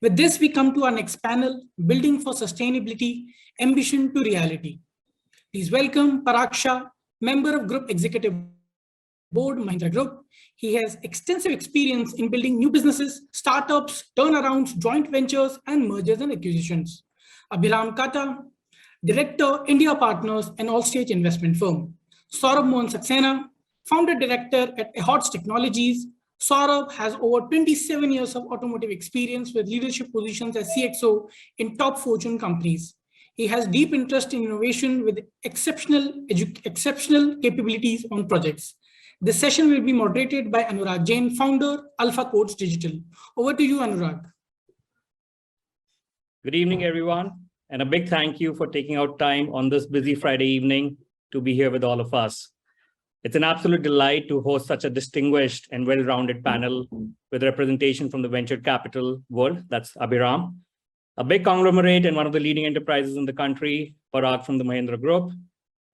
With this, we come to our next panel, Building for Sustainability, Ambition to Reality. Please welcome Parag Shah, member of Group Executive Board, Mahindra Group. He has extensive experience in building new businesses, startups, turnarounds, joint ventures, and mergers and acquisitions. Abhiram Katta, Director, Endiya Partners, an all-stage investment firm. Saurabh Mohan Saxena, Founder Director at AHODS Technologies. Saurabh has over 27 years of automotive experience with leadership positions as CXO in top Fortune companies. He has deep interest in innovation with exceptional capabilities on projects. This session will be moderated by Anurag Jain, founder, AlphaCodes Digital. Over to you, Anurag. Good evening, everyone, and a big thank you for taking out time on this busy Friday evening to be here with all of us. It's an absolute delight to host such a distinguished and well-rounded panel with representation from the venture capital world. That's Abhiram, a big conglomerate and one of the leading enterprises in the country, Parag from the Mahindra Group,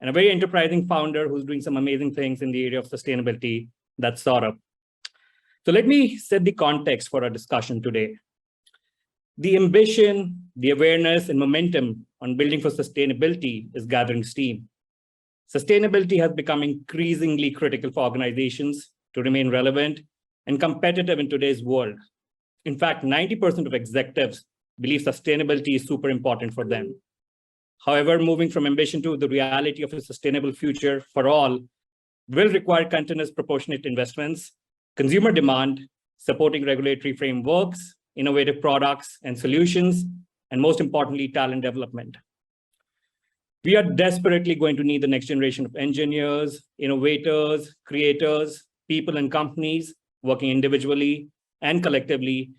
and a very enterprising founder who's doing some amazing things in the area of sustainability, that's Saurabh. So let me set the context for our discussion today. The ambition, the awareness, and momentum on building for sustainability is gathering steam. Sustainability has become increasingly critical for organizations to remain relevant and competitive in today's world. In fact, 90% of executives believe sustainability is super important for them. However, moving from ambition to the reality of a sustainable future for all will require continuous proportionate investments, consumer demand, supporting regulatory frameworks, innovative products and solutions, and most importantly, talent development. We are desperately going to need the next generation of engineers, innovators, creators, people and companies working individually and collectively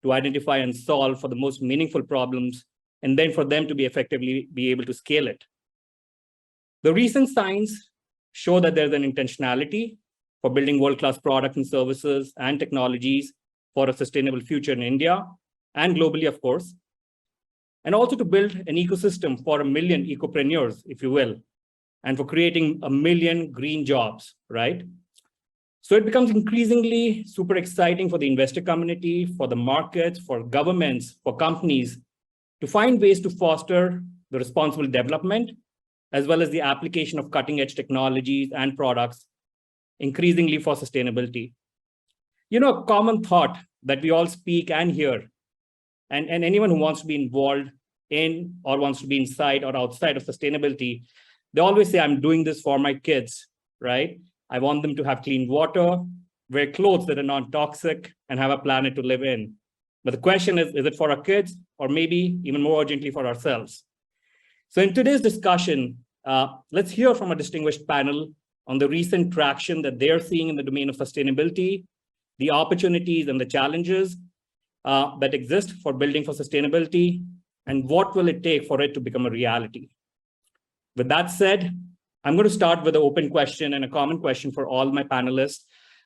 to identify and solve for the most meaningful problems, and then for them to be effectively be able to scale it. The recent signs show that there's an intentionality for building world-class products and services and technologies for a sustainable future in India and globally, of course, and also to build an ecosystem for 1 million ecopreneurs, if you will, and for creating 1 million green jobs, right? So it becomes increasingly super exciting for the investor community, for the markets, for governments, for companies, to find ways to foster the responsible development, as well as the application of cutting-edge technologies and products, increasingly for sustainability. You know, a common thought that we all speak and hear, and anyone who wants to be involved in or wants to be inside or outside of sustainability, they always say, I'm doing this for my kids, right? I want them to have clean water, wear clothes that are non-toxic, and have a planet to live in. But the question is it for our kids, or maybe even more urgently for ourselves? So in today's discussion, let's hear from a distinguished panel on the recent traction that they're seeing in the domain of sustainability, the opportunities and the challenges that exist for building for sustainability, and what will it take for it to become a reality. With that said, I'm going to start with an open question and a common question for all my panelists.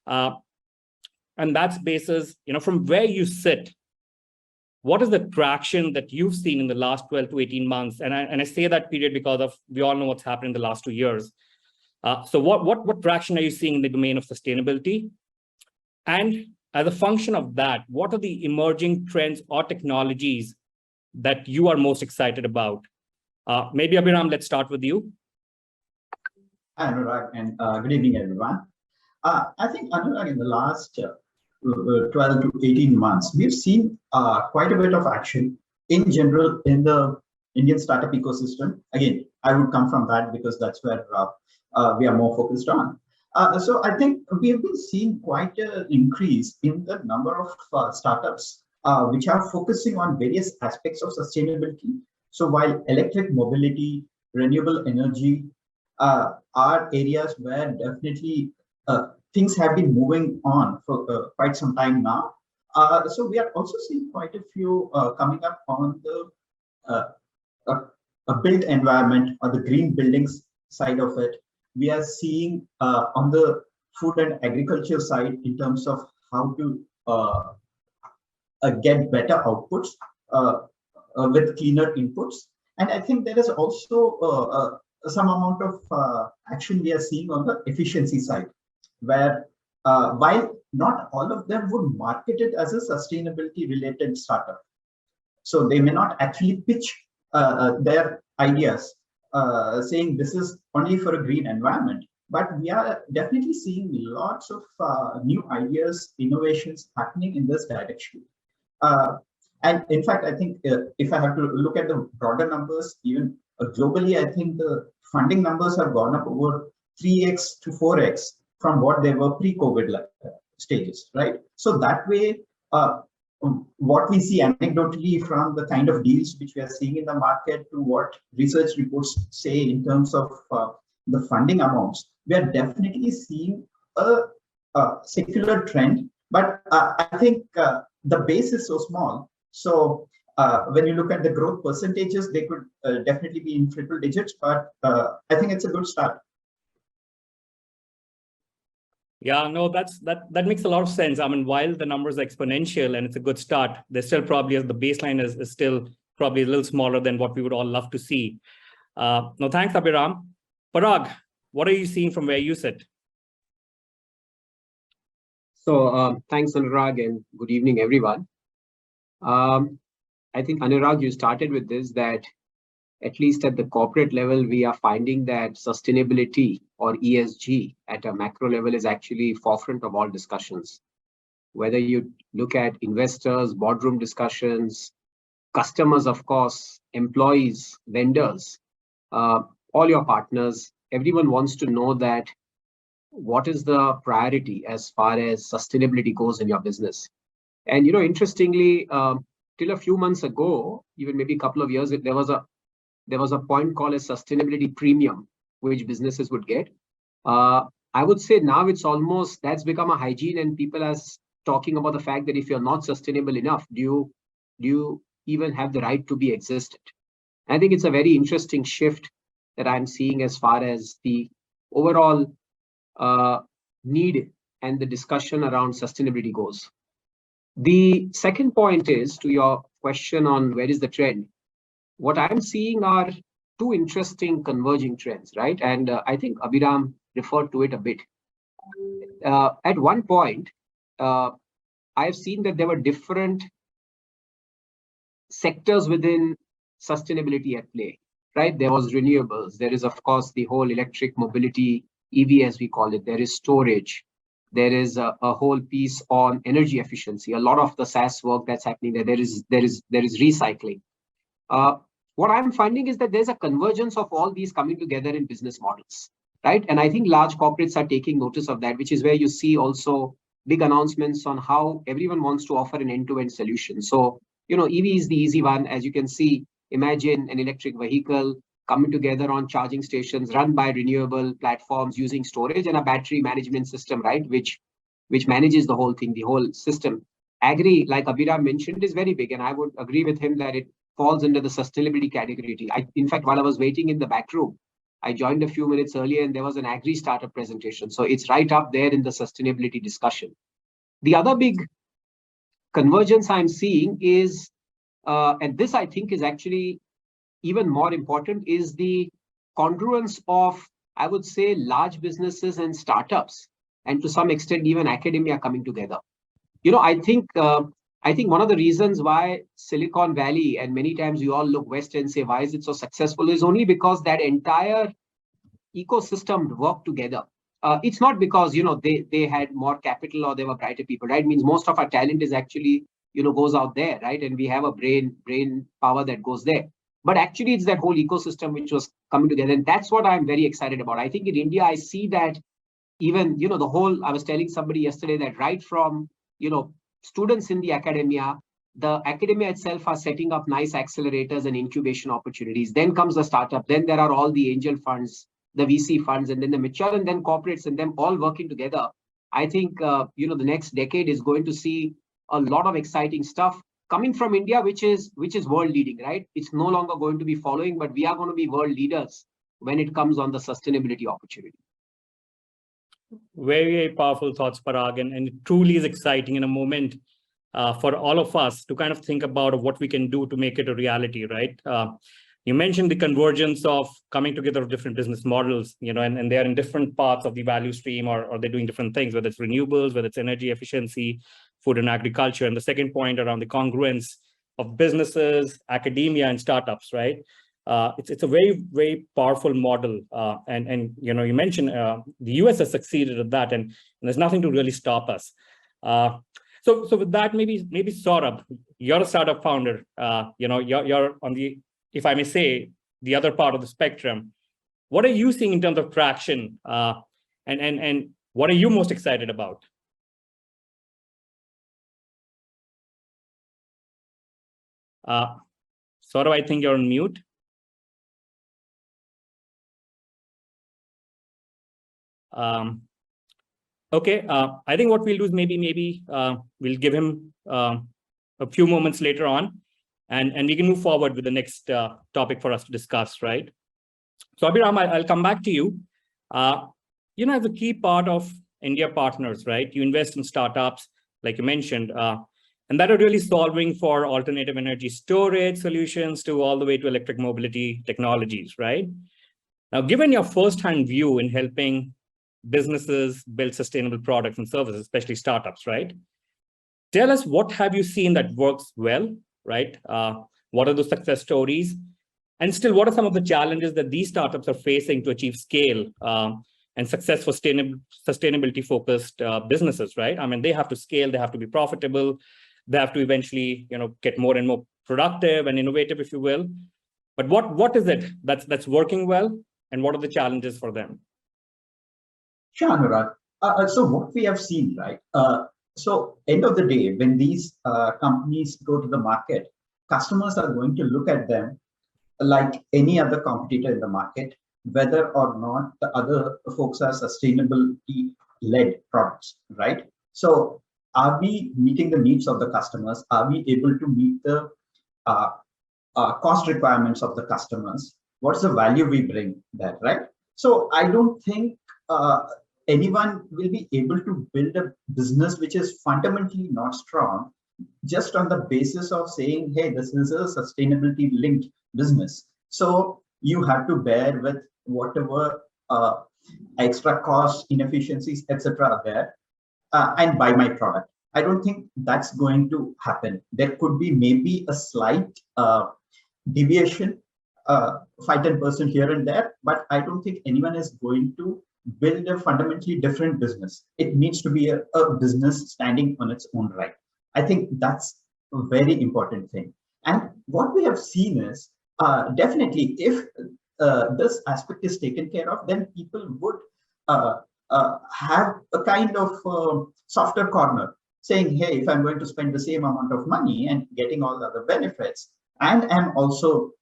And that's basis, from where you sit, what is the traction that you've seen in the last 12 to 18 months? And I say that period because we all know what's happened in the last 2 years. So what traction are you seeing in the domain of sustainability? And as a function of that, what are the emerging trends or technologies that you are most excited about? Maybe Abhiram, let's start with you. Hi, Anurag, and good evening, everyone. I think, Anurag, in the last 12 to 18 months, we've seen quite a bit of action in general in the Indian startup ecosystem. Again, I would come from that because that's where we are more focused on. So I think we've been seeing quite an increase in the number of startups which are focusing on various aspects of sustainability. So while electric mobility, renewable energy are areas where definitely things have been moving on for quite some time now. So we are also seeing quite a few coming up on the built environment or the green buildings side of it. We are seeing on the food and agriculture side in terms of how to get better outputs with cleaner inputs. And I think there is also some amount of action we are seeing on the efficiency side, where while not all of them would market it as a sustainability related startup, So they may not actually pitch their ideas saying this is only for a green environment. But we are definitely seeing lots of new ideas, innovations happening in this direction. And in fact, I think if I have to look at the broader numbers, even globally, I think the funding numbers have gone up over 3x to 4x from what they were pre-COVID stages, right? So that way, what we see anecdotally from the kind of deals which we are seeing in the market to what research reports say in terms of the funding amounts, we are definitely seeing a secular trend. But I think the base is so small. So when you look at the growth percentages, they could definitely be in triple digits, but I think it's a good start. Yeah, no, that makes a lot of sense. I mean, while the numbers are exponential and it's a good start, they're still probably, as the baseline is still probably a little smaller than what we would all love to see. No, thanks, Abhiram. Parag, what are you seeing from where you sit? So thanks, Anurag, and good evening, everyone. I think, Anurag, you started with this, that at least at the corporate level, we are finding that sustainability or ESG at a macro level is actually forefront of all discussions. Whether you look at investors, boardroom discussions, customers, of course, employees, vendors, all your partners, everyone wants to know that what is the priority as far as sustainability goes in your business. And, interestingly, till a few months ago, even maybe a couple of years, there was a point called a sustainability premium, which businesses would get. I would say now that's become a hygiene, and people are talking about the fact that if you're not sustainable enough, do you even have the right to be existed? I think it's a very interesting shift that I'm seeing as far as the overall need and the discussion around sustainability goes. The second point is to your question on where is the trend. What I'm seeing are two interesting converging trends, right? And I think Abhiram referred to it a bit. At one point, I've seen that there were different sectors within sustainability at play, right? There was renewables. There is, of course, the whole electric mobility, EV as we call it. There is storage. There is a whole piece on energy efficiency. A lot of the SaaS work that's happening there. There is recycling. What I'm finding is that there's a convergence of all these coming together in business models, right? And I think large corporates are taking notice of that, which is where you see also big announcements on how everyone wants to offer an end-to-end solution. So, EV is the easy one. As you can see, imagine an electric vehicle coming together on charging stations run by renewable platforms using storage and a battery management system, right? Which manages the whole thing, the whole system. Agri, like Abhiram mentioned, is very big. And I would agree with him that it falls under the sustainability category. In fact, while I was waiting in the back room, I joined a few minutes earlier and there was an agri startup presentation. So it's right up there in the sustainability discussion. The other big convergence I'm seeing is, and this I think is actually even more important, is the congruence of, I would say, large businesses and startups, and to some extent, even academia coming together. I think one of the reasons why Silicon Valley, and many times you all look west and say, why is it so successful, is only because that entire ecosystem worked together. It's not because, they had more capital or they were brighter people, right? It means most of our talent is actually, goes out there, right? And we have a brain power that goes there. But actually, it's that whole ecosystem which was coming together. And that's what I'm very excited about. I think in India, I see that even, the whole, I was telling somebody yesterday that right from, students in the academia itself are setting up nice accelerators and incubation opportunities. Then comes the startup. Then there are all the angel funds, the VC funds, and then the mature, and then corporates, and them all working together. I think, the next decade is going to see a lot of exciting stuff coming from India, which is world leading, right? It's no longer going to be following, but we are going to be world leaders when it comes on the sustainability opportunity. Very, very powerful thoughts, Parag, and it truly is exciting in a moment for all of us to kind of think about what we can do to make it a reality, right? You mentioned the convergence of coming together of different business models, and they're in different parts of the value stream, or they're doing different things, whether it's renewables, whether it's energy efficiency, food and agriculture. And the second point around the congruence businesses, academia, and startups, right? It's a very, very powerful model. And you know, you mentioned the US has succeeded at that, and there's nothing to really stop us. So with that, maybe Saurabh, you're a startup founder. You know, you're on the, if I may say, the other part of the spectrum. What are you seeing in terms of traction? And what are you most excited about? Saurabh, I think you're on mute. Okay, I think what we'll do is maybe we'll give him a few moments later on, and we can move forward with the next topic for us to discuss, right? So Abhiram, I'll come back to you. You know, as a key part of Endiya Partners, right? You invest in startups, like you mentioned, and that are really solving for alternative energy storage solutions to all the way to electric mobility technologies, right? Now, given your first-hand view in helping businesses build sustainable products and services, especially startups, right? Tell us, what have you seen that works well, right? What are the success stories? And still, what are some of the challenges that these startups are facing to achieve scale and success for sustainability-focused businesses, right? I mean, they have to scale, they have to be profitable, they have to eventually, you know, get more and more productive and innovative, if you will. But what is it that's working well, and what are the challenges for them? Sure, Anurag. So what we have seen, right? So end of the day, when these companies go to the market, customers are going to look at them like any other competitor in the market, whether or not the other folks are sustainability-led products, right? So are we meeting the needs of the customers? Are we able to meet the cost requirements of the customers? What's the value we bring there, right? So I don't think anyone will be able to build a business which is fundamentally not strong just on the basis of saying, hey, this is a sustainability linked business. So you have to bear with whatever extra costs, inefficiencies, etc. are there, and buy my product. I don't think that's going to happen. There could be maybe a slight deviation, 5-10% here and there, but I don't think anyone is going to build a fundamentally different business. It needs to be a business standing on its own right. I think that's a very important thing. And what we have seen is definitely if this aspect is taken care of, then people would have a kind of softer corner saying, hey, if I'm going to spend the same amount of money and getting all the other benefits and am also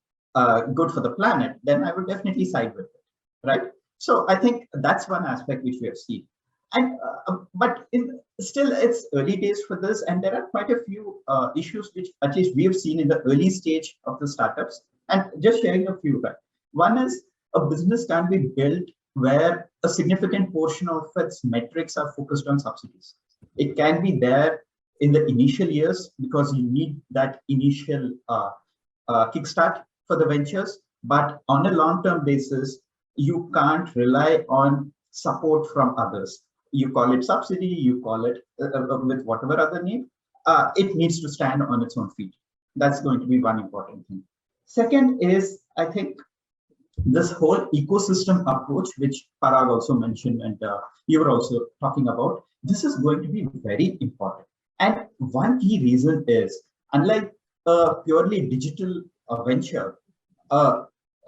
good for the planet, then I would definitely side with it, right? So I think that's one aspect which we have seen. And but still it's early days for this, and there are quite a few issues which at least we have seen in the early stage of the startups. And just sharing a few, right? One is a business can be built where a significant portion of its metrics are focused on subsidies. It can be there in the initial years because you need that initial kickstart for the ventures, but on a long-term basis, you can't rely on support from others. You call it subsidy, you call it with whatever other name, it needs to stand on its own feet. That's going to be one important thing. Second is, I think, this whole ecosystem approach, which Parag also mentioned and you were also talking about, this is going to be very important. And one key reason is, unlike a purely digital venture,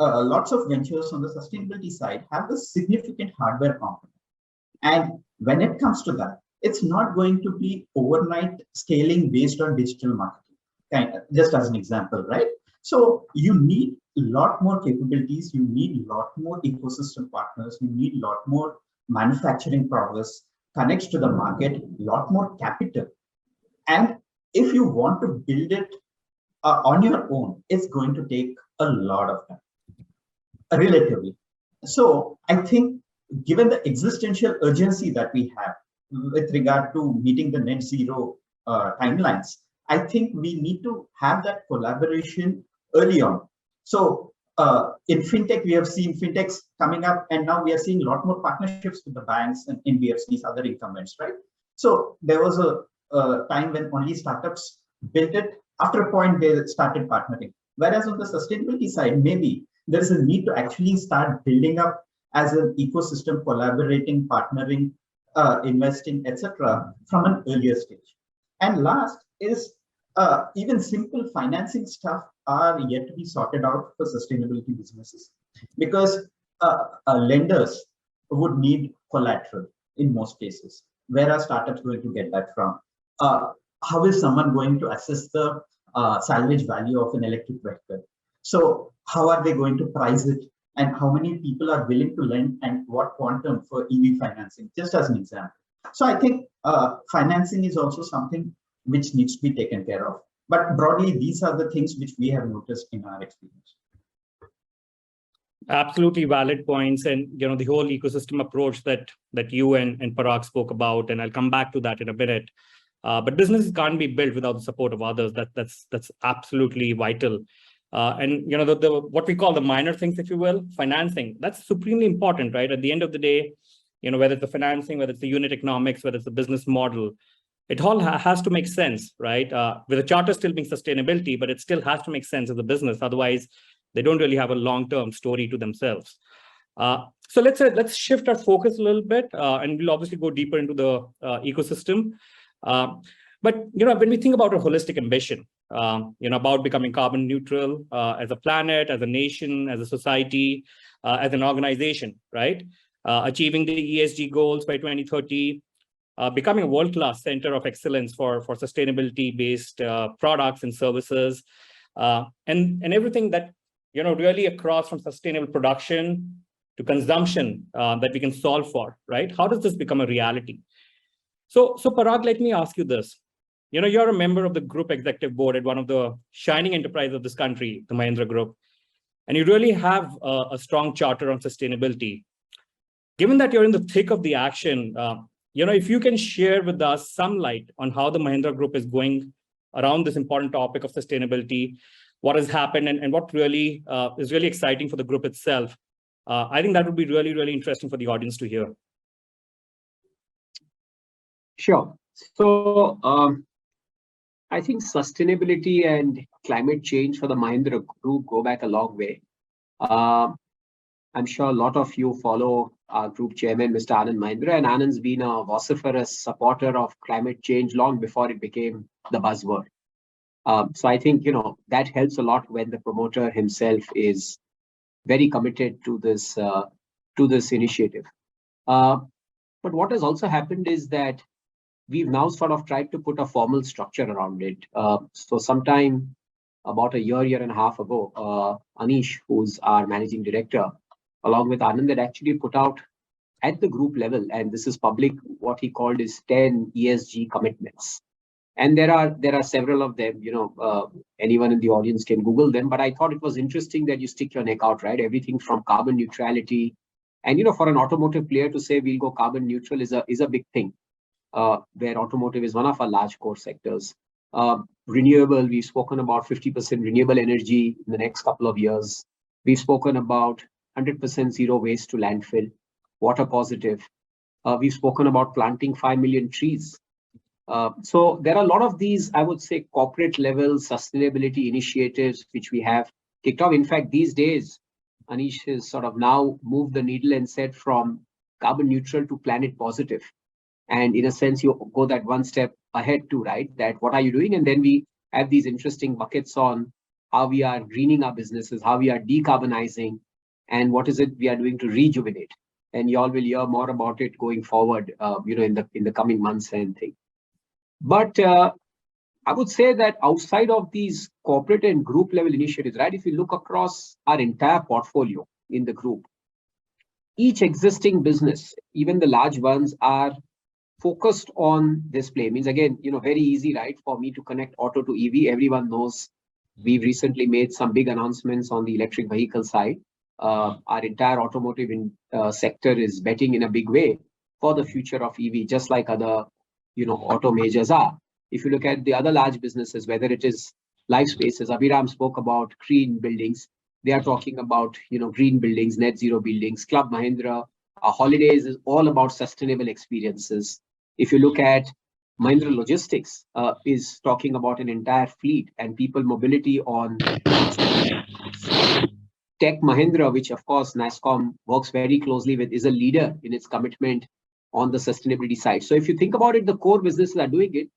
lots of ventures on the sustainability side have a significant hardware component. And when it comes to that, it's not going to be overnight scaling based on digital marketing, just as an example, right? So you need a lot more capabilities, you need a lot more ecosystem partners, you need a lot more manufacturing progress, connects to the market, a lot more capital. And if you want to build it on your own, it's going to take a lot of time, relatively. So I think given the existential urgency that we have with regard to meeting the net zero timelines, I think we need to have that collaboration early on. So in fintech, we have seen fintechs coming up, and now we are seeing a lot more partnerships with the banks and NBFCs, other incumbents, right? So there was a time when only startups built it, after a point, they started partnering. Whereas on the sustainability side, maybe there is a need to actually start building up as an ecosystem, collaborating, partnering, investing, etc., from an earlier stage. And last is even simple financing stuff are yet to be sorted out for sustainability businesses, because lenders would need collateral in most cases. Where are startups going to get that from? How is someone going to assess the salvage value of an electric vehicle? So how are they going to price it? And how many people are willing to lend, and what quantum for EV financing, just as an example. So I think financing is also something which needs to be taken care of. But broadly, these are the things which we have noticed in our experience. Absolutely valid points, and the whole ecosystem approach that you and Parag spoke about, and I'll come back to that in a minute. But businesses can't be built without the support of others. That's absolutely vital. And what we call the minor things, if you will, financing, that's supremely important, right? At the end of the day, whether it's the financing, whether it's the unit economics, whether it's the business model, it all has to make sense, right? With the charter still being sustainability, but it still has to make sense as a business. Otherwise, they don't really have a long-term story to themselves. So let's shift our focus a little bit, and we'll obviously go deeper into the ecosystem. But when we think about a holistic ambition, about becoming carbon neutral as a planet, as a nation, as a society, as an organization, right? Achieving the ESG goals by 2030, becoming a world-class center of excellence for sustainability-based products and services, and everything that really across from sustainable production to consumption that we can solve for, right? How does this become a reality? So Parag, let me ask you this. You're a member of the group executive board at one of the shining enterprises of this country, the Mahindra Group, and you really have a strong charter on sustainability. Given that you're in the thick of the action, if you can share with us some light on how the Mahindra Group is going around this important topic of sustainability, what has happened, and what really is really exciting for the group itself, I think that would be really, really interesting for the audience to hear. Sure. So I think sustainability and climate change for the Mahindra Group go back a long way. I'm sure a lot of you follow our group chairman, Mr. Anand Mahindra, and Anand's been a vociferous supporter of climate change long before it became the buzzword. So I think, that helps a lot when the promoter himself is very committed to this initiative. But what has also happened is that we've now sort of tried to put a formal structure around it. So sometime about a year and a half ago, Anish, who's our managing director, along with Anand, had actually put out at the group level, and this is public, what he called is 10 ESG commitments. And there are several of them, anyone in the audience can Google them, but I thought it was interesting that you stick your neck out, right? Everything from carbon neutrality, and for an automotive player to say we'll go carbon neutral is a big thing, where automotive is one of our large core sectors. Renewable, we've spoken about 50% renewable energy in the next couple of years. We've spoken about 100% zero waste to landfill, water positive. We've spoken about planting 5 million trees. So there are a lot of these, I would say, corporate level sustainability initiatives which we have kicked off. In fact, these days, Anish has sort of now moved the needle and said from carbon neutral to planet positive. And in a sense, you go that one step ahead too, right? That what are you doing? And then we have these interesting buckets on how we are greening our businesses, how we are decarbonizing, and what is it we are doing to rejuvenate. And you all will hear more about it going forward, in the coming months and things. But I would say that outside of these corporate and group level initiatives, right, if you look across our entire portfolio in the group, each existing business, even the large ones, are focused on this play. Means again, very easy, right, for me to connect auto to EV. Everyone knows we've recently made some big announcements on the electric vehicle side. Our entire automotive sector is betting in a big way for the future of EV, just like other auto majors are. If you look at the other large businesses, whether it is life spaces, Abhiram spoke about green buildings. They are talking about, green buildings, net zero buildings. Club Mahindra, Holidays is all about sustainable experiences. If you look at Mahindra Logistics is talking about an entire fleet and people mobility on Tech Mahindra, which of course NASSCOM works very closely with, is a leader in its commitment on the sustainability side. So if you think about it, the core businesses are doing it.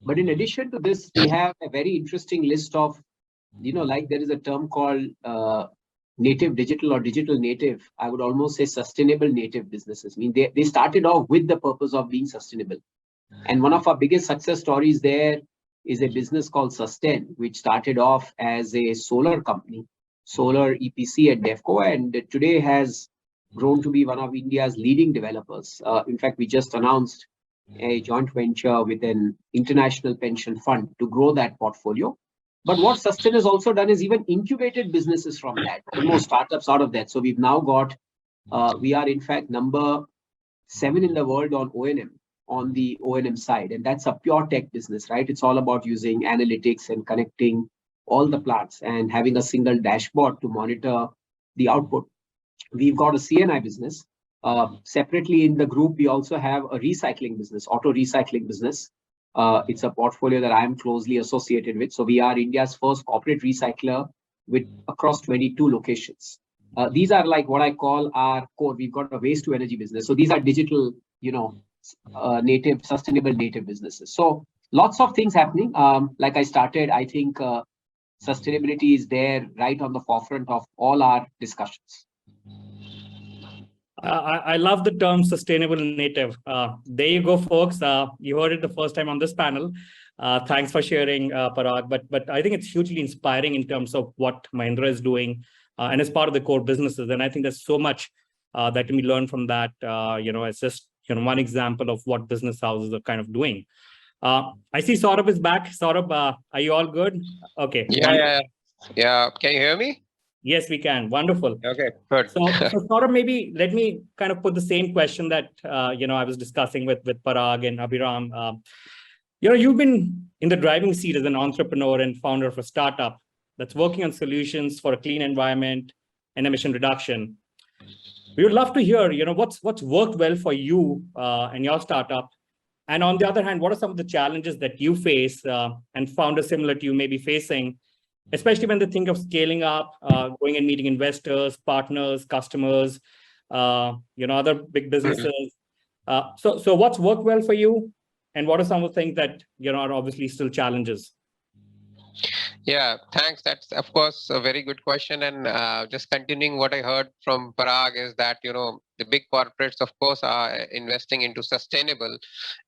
But in addition to this, we have a very interesting list of, like there is a term called native digital or digital native. I would almost say sustainable native businesses. I mean, they started off with the purpose of being sustainable. And one of our biggest success stories there is a business called Sustain, which started off as a solar company, solar EPC at DEFCO, and today has grown to be one of India's leading developers. In fact, we just announced a joint venture with an international pension fund to grow that portfolio. But what Sustain has also done is even incubated businesses from that, almost startups out of that. So we've now got, we are in fact number 7 in the world on O&M, on the O&M side. And that's a pure tech business, right? It's all about using analytics and connecting all the plants and having a single dashboard to monitor the output. We've got a CNI business. Separately in the group, we also have a recycling business, auto recycling business. It's a portfolio that I'm closely associated with. So we are India's first corporate recycler with across 22 locations. These are like what I call our core. We've got a waste to energy business. So these are digital, native, sustainable native businesses. So lots of things happening. Like I started, I think sustainability is there right on the forefront of all our discussions. I love the term sustainable native. There you go, folks. You heard it the first time on this panel. Thanks for sharing, Parag. But I think it's hugely inspiring in terms of what Mahindra is doing and as part of the core businesses. And I think there's so much that can be learned from that. It's just one example of what business houses are kind of doing. I see Saurabh is back. Saurabh, are you all good? Okay. Yeah. Can you hear me? Yes, we can. Wonderful. Okay, good. So Saurabh, maybe let me kind of put the same question that, I was discussing with Parag and Abhiram. You've been in the driving seat as an entrepreneur and founder of a startup that's working on solutions for a clean environment and emission reduction. We would love to hear, what's worked well for you and your startup. And on the other hand, what are some of the challenges that you face and founders similar to you may be facing, especially when they think of scaling up, going and meeting investors, partners, customers, other big businesses. So what's worked well for you? And what are some of the things that, are obviously still challenges? Yeah, thanks. That's, of course, a very good question. And just continuing what I heard from Parag is that, the big corporates, of course, are investing into sustainable.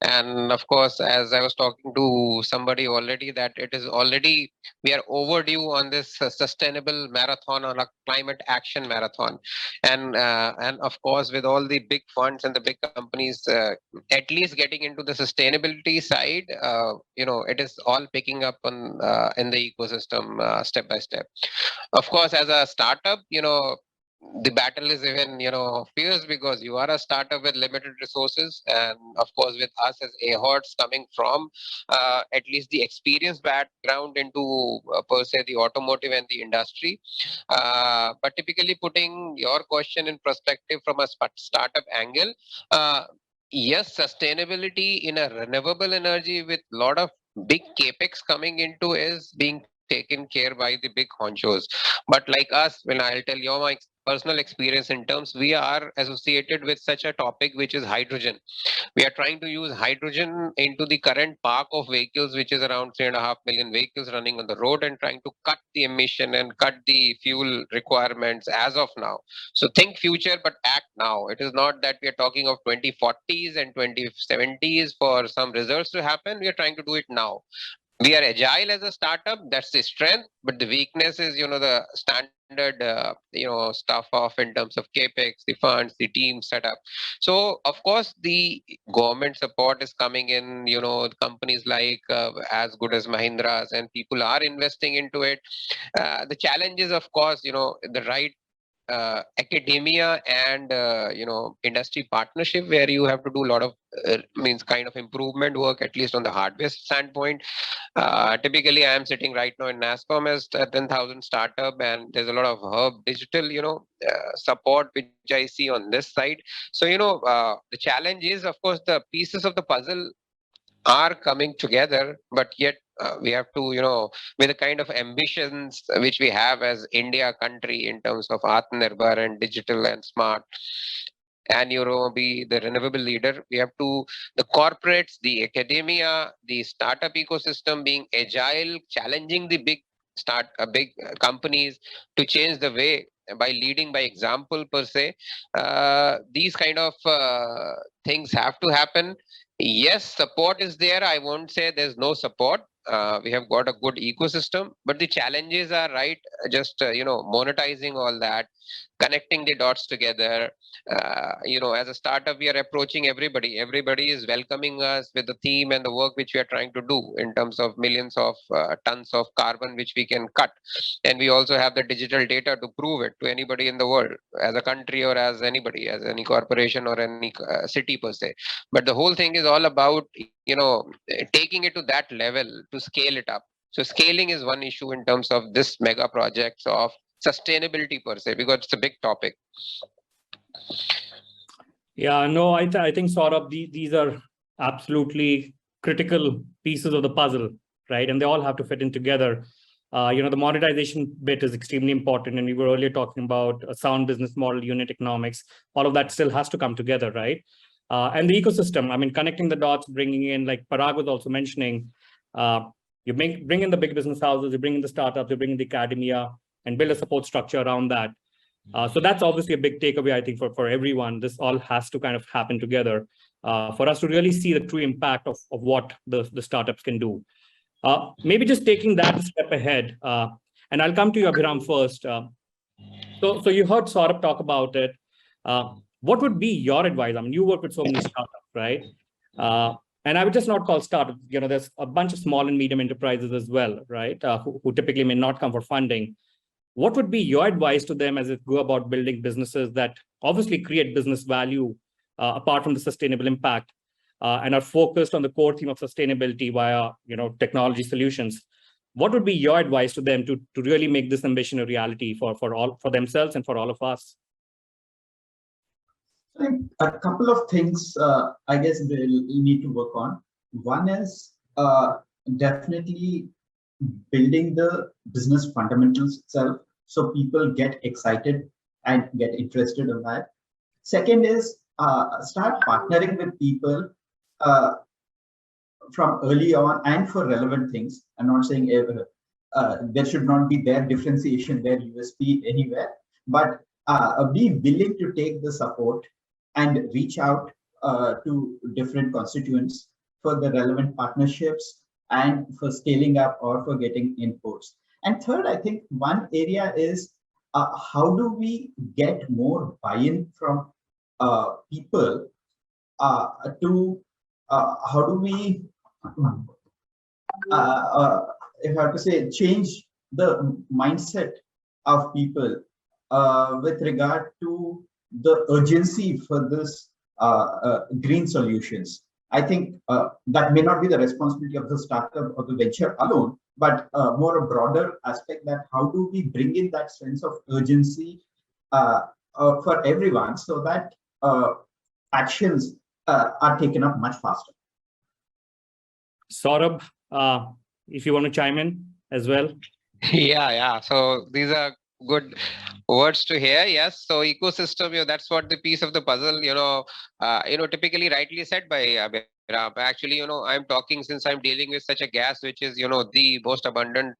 And of course, as I was talking to somebody already, that it is already, we are overdue on this sustainable marathon, on a climate action marathon. And of course, with all the big funds and the big companies, at least getting into the sustainability side, it is all picking up on in the ecosystem step by step. Of course, as a startup, the battle is even fierce because you are a startup with limited resources, and of course with us as AHODS coming from at least the experience background into per se the automotive and the industry, but typically putting your question in perspective from a startup angle, yes, sustainability in a renewable energy with a lot of big capex coming into is being taken care by the big honchos. But like us, when I'll tell you my personal experience in terms, we are associated with such a topic which is hydrogen. We are trying to use hydrogen into the current park of vehicles, which is around 3.5 million vehicles running on the road, and trying to cut the emission and cut the fuel requirements as of now. So think future, but act now. It is not that we are talking of 2040s and 2070s for some results to happen. We are trying to do it now. We are agile as a startup. That's the strength, but the weakness is, the standard, stuff off in terms of capex, the funds, the team setup. So, of course, the government support is coming in. Companies like as good as Mahindra's, and people are investing into it. The challenge is, of course, the right academia and industry partnership, where you have to do a lot of kind of improvement work, at least on the hardware standpoint. Typically I am sitting right now in NASSCOM as a 10,000 startup, and there's a lot of hub digital support which I see on this side. So the challenge is, of course, the pieces of the puzzle are coming together, but yet we have to, with the kind of ambitions which we have as India country in terms of Atmanirbhar and digital and smart, and be the renewable leader. We have to, the corporates, the academia, the startup ecosystem being agile, challenging the big companies to change the way by leading by example per se. These kind of things have to happen. Yes, support is there. I won't say there's no support. We have got a good ecosystem, but the challenges are right. Just monetizing all that, connecting the dots together. As a startup, we are approaching everybody. Everybody is welcoming us with the theme and the work which we are trying to do in terms of millions of tons of carbon which we can cut. And we also have the digital data to prove it to anybody in the world, as a country or as anybody, as any corporation or any city per se. But the whole thing is all about, taking it to that level to scale it up. So scaling is one issue in terms of this mega projects of sustainability per se, because it's a big topic. Yeah, no, I think Saurabh, these are absolutely critical pieces of the puzzle, right? And they all have to fit in together. The monetization bit is extremely important. And we were earlier talking about a sound business model, unit economics. All of that still has to come together, right? And the ecosystem, I mean, connecting the dots, bringing in, like Parag was also mentioning, you bring in the big business houses, you bring in the startups, you bring in the academia, and build a support structure around that. So that's obviously a big takeaway, I think, for everyone. This all has to kind of happen together for us to really see the true impact of what the startups can do. Maybe just taking that a step ahead, and I'll come to you, Abhiram, first. So you heard Saurabh talk about it. What would be your advice? I mean, you work with so many startups, right? And I would just not call startups. There's a bunch of small and medium enterprises as well, right? Who typically may not come for funding. What would be your advice to them as it go about building businesses that obviously create business value apart from the sustainable impact and are focused on the core theme of sustainability via technology solutions? What would be your advice to them to really make this ambition a reality for themselves and for all of us? I think a couple of things I guess they'll need to work on. One is definitely building the business fundamentals itself, so people get excited and get interested in that. Second is start partnering with people from early on and for relevant things. I'm not saying there should not be their differentiation, their USP anywhere, but be willing to take the support and reach out to different constituents for the relevant partnerships and for scaling up or for getting inputs. And third, I think one area is how do we get more buy-in from people to how do we, if I have to say, change the mindset of people with regard to the urgency for this green solutions. I think that may not be the responsibility of the startup or the venture alone, but more a broader aspect, that how do we bring in that sense of urgency for everyone so that actions are taken up much faster. Saurabh, if you want to chime in as well. Yeah. So these are good words to hear. Yes. So ecosystem, that's what the piece of the puzzle, typically rightly said by Abhiram. Actually, I'm talking since I'm dealing with such a gas, which is, the most abundant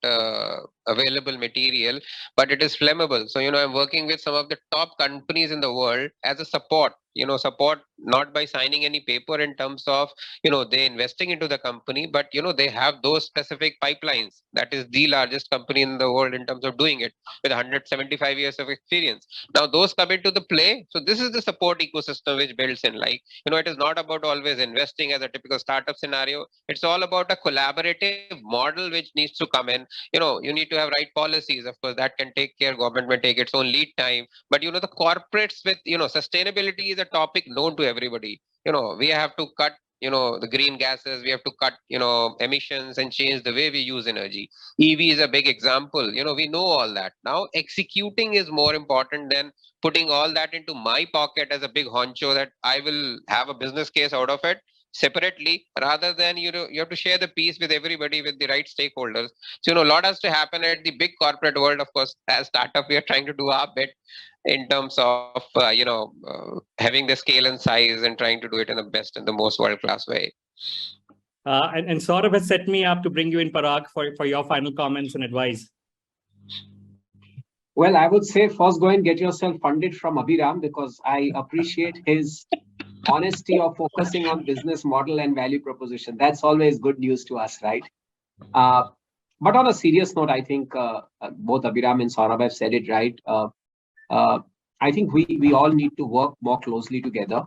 available material, but it is flammable. So, I'm working with some of the top companies in the world as a support, support not by signing any paper in terms of, they investing into the company, but, they have those specific pipelines. That is the largest company in the world in terms of doing it with 175 years of experience. Now, those come into the play. So this is the support ecosystem which builds in, like, it is not about always investing as a typical startup scenario. It's all about a collaborative model which needs to come in. You need to have right policies. Of course, that can take care. Government may take its own lead time. But, the corporates with, sustainability is a topic known to everybody. We have to cut the green gases, we have to cut emissions and change the way we use energy. EV is a big example. We know all that. Now executing is more important than putting all that into my pocket as a big honcho that I will have a business case out of it. separately, rather than, you have to share the piece with everybody, with the right stakeholders. So, a lot has to happen at the big corporate world. Of course, as startup, we are trying to do our bit in terms of, having the scale and size and trying to do it in the best and the most world-class way. And Saurabh has set me up to bring you in, Parag, for your final comments and advice. Well, I would say first go and get yourself funded from Abhiram, because I appreciate his honesty of focusing on business model and value proposition. That's always good news to us, right? But on a serious note, I think both Abhiram and Saurabh have said it right. I think we all need to work more closely together,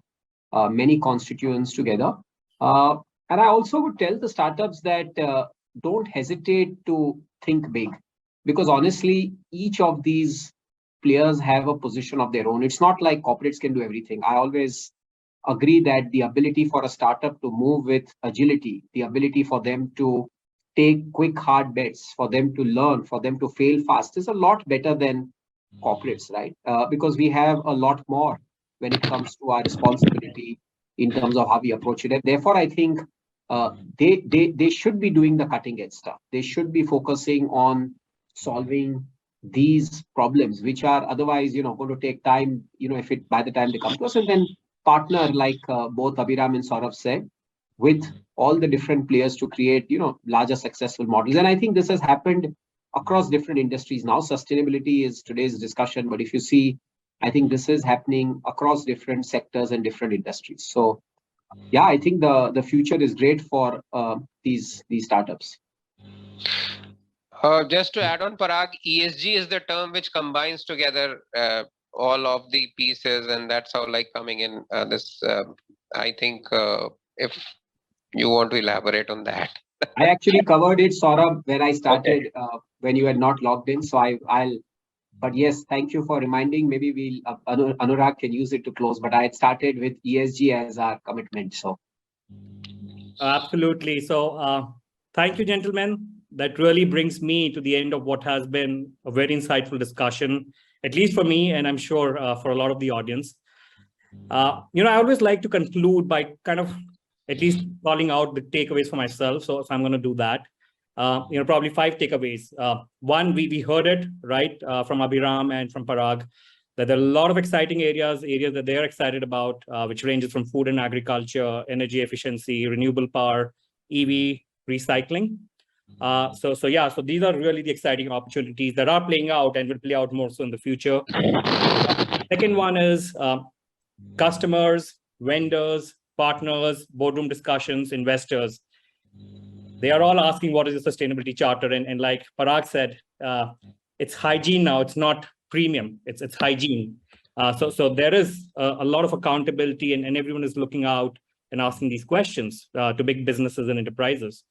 many constituents together. And I also would tell the startups that don't hesitate to think big, because honestly, each of these players have a position of their own. It's not like corporates can do everything. I always agree that the ability for a startup to move with agility, the ability for them to take quick, hard bets, for them to learn, for them to fail fast is a lot better than corporates, right? Because we have a lot more when it comes to our responsibility in terms of how we approach it. And therefore, I think they should be doing the cutting edge stuff. They should be focusing on solving these problems, which are otherwise, going to take time, if it by the time they come to us, and then partner like both Abhiram and Saurabh said, with all the different players to create, larger successful models. And I think this has happened across different industries now. Sustainability is today's discussion, but if you see, I think this is happening across different sectors and different industries. So yeah, I think the future is great for these startups. Just to add on, Parag, ESG is the term which combines together all of the pieces, and that's how coming in this. I think if you want to elaborate on that. I actually covered it, Saurabh, when I started, when you had not logged in. So I'll. But yes, thank you for reminding. Maybe Anurag can use it to close. But I had started with ESG as our commitment. So absolutely. So thank you, gentlemen. That really brings me to the end of what has been a very insightful discussion, at least for me, and I'm sure for a lot of the audience. I always like to conclude by kind of at least calling out the takeaways for myself. So if I'm going to do that, probably 5 takeaways. One, we heard it, right, from Abhiram and from Parag, that there are a lot of exciting areas that they're excited about, which ranges from food and agriculture, energy efficiency, renewable power, EV, recycling. So these are really the exciting opportunities that are playing out and will play out more so in the future. Second one is customers, vendors, partners, boardroom discussions, investors. They are all asking what is the sustainability charter, and like Parag said, it's hygiene now. It's not premium. It's hygiene. So there is a lot of accountability, and everyone is looking out and asking these questions to big businesses and enterprises.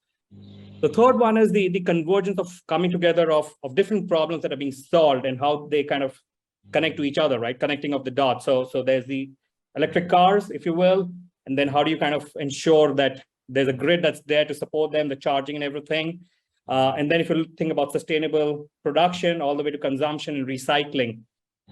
The third one is the convergence of coming together of different problems that are being solved and how they kind of connect to each other, right? Connecting of the dots. So there's the electric cars, if you will, and then how do you kind of ensure that there's a grid that's there to support them, the charging and everything. And then if you think about sustainable production all the way to consumption and recycling.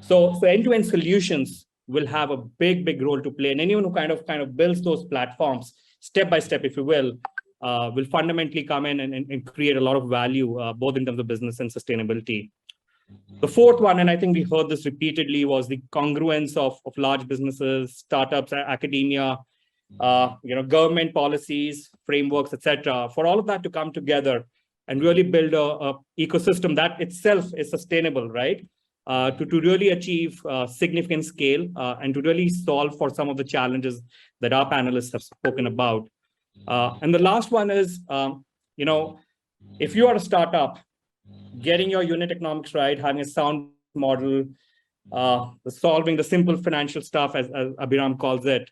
So end-to-end solutions will have a big role to play. And anyone who kind of builds those platforms step by step, if you will fundamentally come in and create a lot of value, both in terms of business and sustainability. The fourth one, and I think we heard this repeatedly, was the congruence of large businesses, startups, academia, government policies, frameworks, etc. For all of that to come together and really build a ecosystem that itself is sustainable, right? To really achieve significant scale and to really solve for some of the challenges that our panelists have spoken about. And the last one is, if you are a startup, getting your unit economics right, having a sound model, solving the simple financial stuff, as Abhiram calls it,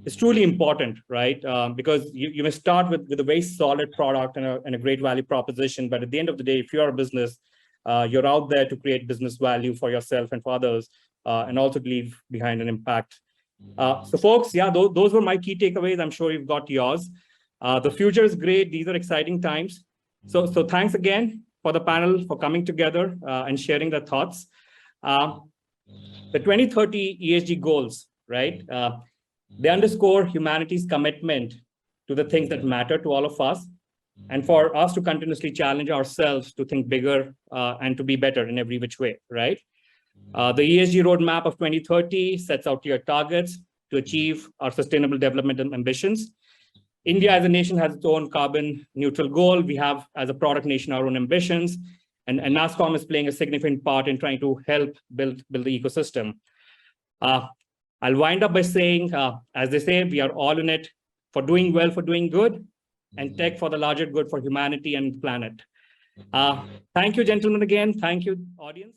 is truly important, right? Because you may start with a very solid product and a great value proposition, but at the end of the day, if you're a business, you're out there to create business value for yourself and for others, and also to leave behind an impact. So folks, those were my key takeaways. I'm sure you've got yours. The future is great. These are exciting times. So thanks again for the panel for coming together and sharing their thoughts. The 2030 ESG goals, right? They underscore humanity's commitment to the things that matter to all of us, and for us to continuously challenge ourselves to think bigger and to be better in every which way, right? The ESG roadmap of 2030 sets out clear targets to achieve our sustainable development ambitions. India as a nation has its own carbon neutral goal. We have, as a product nation, our own ambitions, and NASSCOM is playing a significant part in trying to help build the ecosystem. I'll wind up by saying, as they say, we are all in it for doing well, for doing good, and tech for the larger good for humanity and the planet. Thank you, gentlemen, again. Thank you, audience.